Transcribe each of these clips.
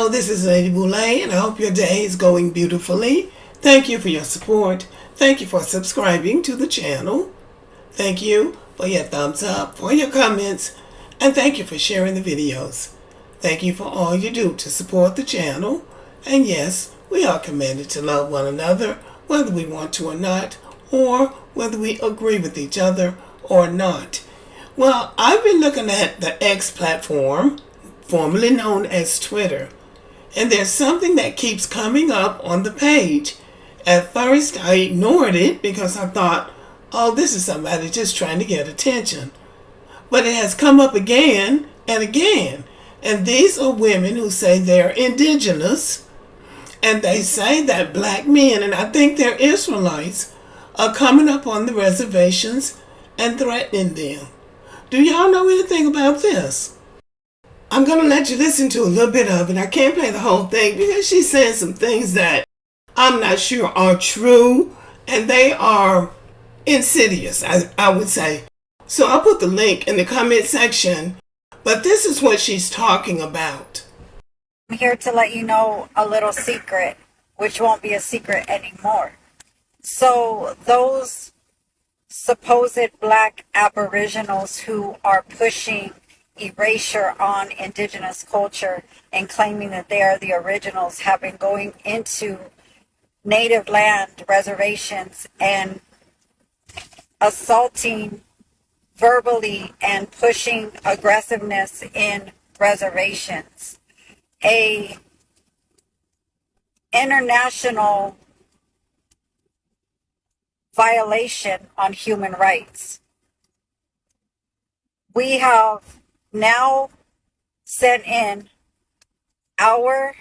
Hello, this is Lady Boulay, and I hope your day is going beautifully. Thank you for your support. Thank you for subscribing to the channel. Thank you for your thumbs up, for your comments, and thank you for sharing the videos. Thank you for all you do to support the channel. And yes, we are commanded to love one another, whether we want to or not, or whether we agree with each other or not. Well, I've been looking at the X platform, formerly known as Twitter, and there's something that keeps coming up on the page. At first, I ignored it because I thought, oh, this is somebody just trying to get attention. But it has come up again and again, and these are women who say they're indigenous, and they say that black men, and I think they're Israelites, are coming up on the reservations and threatening them. Do y'all know anything about this? I'm going to let you listen to a little bit of it. I can't play the whole thing because she's saying some things that I'm not sure are true, and they are insidious, I would say. So I'll put the link in the comment section, but this is what she's talking about. I'm here to let you know a little secret, which won't be a secret anymore. So those supposed black aboriginals who are pushing erasure on indigenous culture and claiming that they are the originals have been going into native land reservations and assaulting verbally and pushing aggressiveness in reservations. A international violation on human rights. We have now sent in our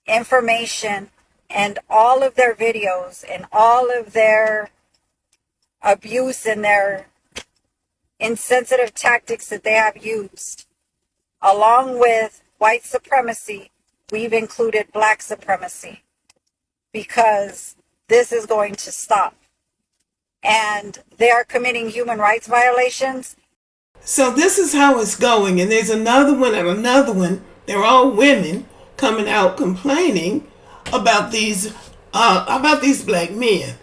information and all of their videos and all of their abuse and their insensitive tactics that they have used. Along with white supremacy, we've included black supremacy because this is going to stop. And they are committing human rights violations. So this is how it's going, and there's another one and another one. They're all women coming out complaining about these black men.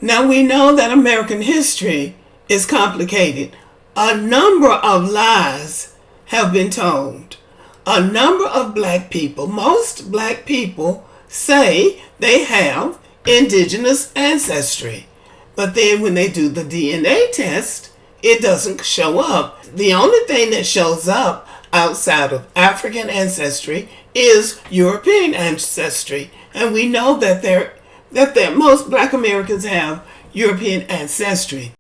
Now we know that American history is complicated. A number of lies have been told. A number of black people, most black people, say they have indigenous ancestry. But then when they do the DNA test, it doesn't show up. The only thing that shows up outside of African ancestry is European ancestry. And we know that most black Americans have European ancestry.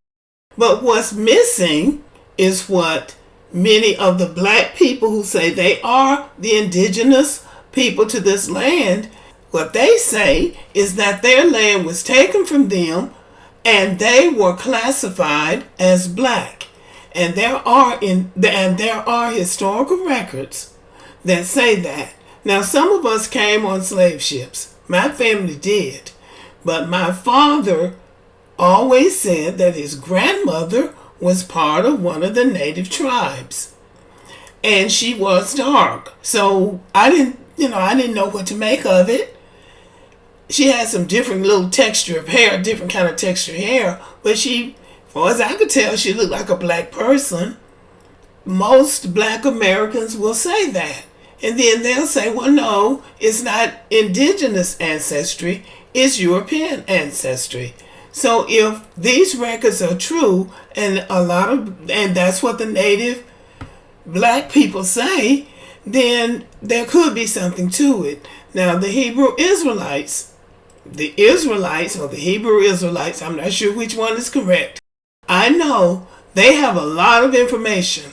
But what's missing is what many of the black people who say they are the indigenous people to this land, what they say is that their land was taken from them and they were classified as black. And there are historical records that say that. Now, some of us came on slave ships. My family did. But my father always said that his grandmother was part of one of the native tribes. And she was dark. So I didn't know what to make of it. She had some different little texture of hair, different kind of texture of hair, but she, as far as I could tell, she looked like a black person. Most black Americans will say that. And then they'll say, well, no, it's not indigenous ancestry, it's European ancestry. So if these records are true, and that's what the native black people say, then there could be something to it. Now, the Hebrew Israelites, or the Hebrew Israelites, I'm not sure which one is correct. I know they have a lot of information,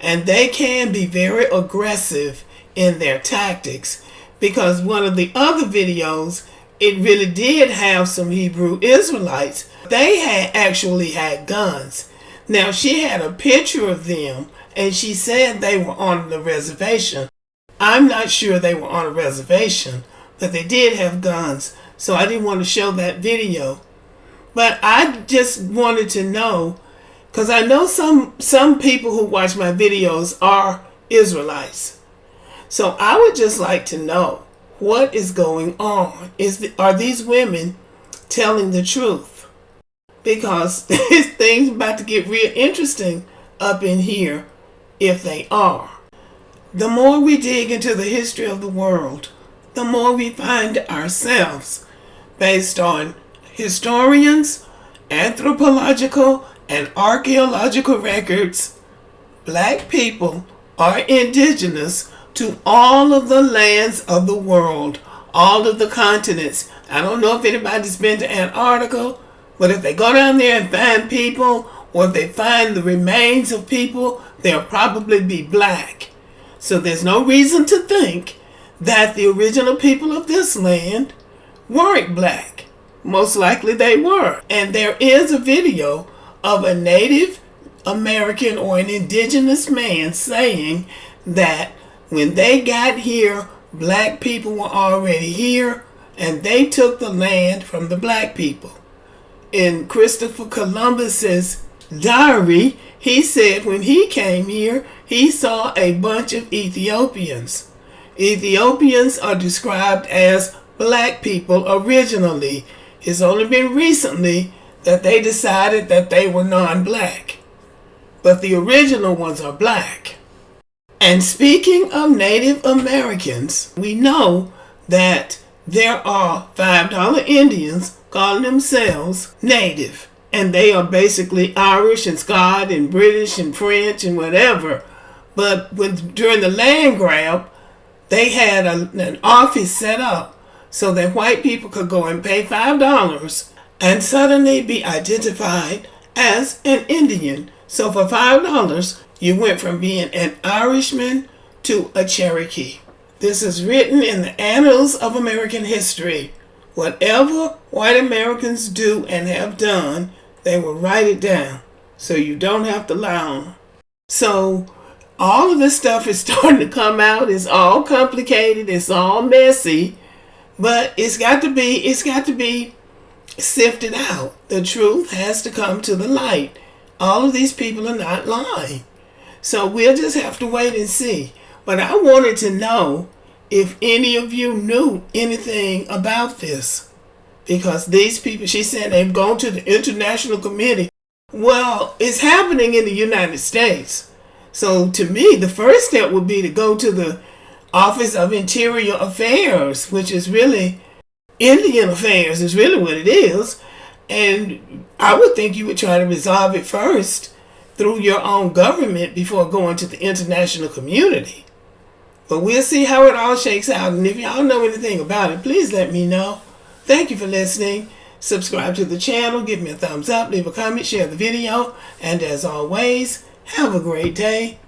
and they can be very aggressive in their tactics, because one of the other videos, it really did have some Hebrew Israelites. They actually had guns. Now, she had a picture of them, and she said they were on the reservation. I'm not sure they were on a reservation, but they did have guns, so I didn't want to show that video. But I just wanted to know, because I know some people who watch my videos are Israelites. So I would just like to know what is going on. Are these women telling the truth? Because things about to get real interesting up in here if they are. The more we dig into the history of the world, the more we find ourselves, based on historians, anthropological, and archaeological records, black people are indigenous to all of the lands of the world, all of the continents. I don't know if anybody's been to Antarctica, but if they go down there and find people, or if they find the remains of people, they'll probably be black. So there's no reason to think that the original people of this land weren't black. Most likely they were. And there is a video of a Native American or an indigenous man saying that when they got here, black people were already here and they took the land from the black people. In Christopher Columbus's diary, he said when he came here, he saw a bunch of Ethiopians. Ethiopians are described as black people originally. It's only been recently that they decided that they were non-black. But the original ones are black. And speaking of Native Americans, we know that there are $5 Indians calling themselves Native. And they are basically Irish and Scot and British and French and whatever. But during the land grab, they had an office set up so that white people could go and pay $5 and suddenly be identified as an Indian. So for $5, you went from being an Irishman to a Cherokee. This is written in the annals of American history. Whatever white Americans do and have done, they will write it down so you don't have to lie on them. So all of this stuff is starting to come out. It's all complicated. It's all messy. But it's got to be sifted out. The truth has to come to the light. All of these people are not lying. So we'll just have to wait and see. But I wanted to know if any of you knew anything about this. Because these people, she said they've gone to the international committee. Well, it's happening in the United States. So to me, the first step would be to go to the Office of Interior Affairs, which is really Indian Affairs, is really what it is. And I would think you would try to resolve it first through your own government before going to the international community. But we'll see how it all shakes out. And if y'all know anything about it, please let me know. Thank you for listening. Subscribe to the channel. Give me a thumbs up. Leave a comment. Share the video. And as always, have a great day.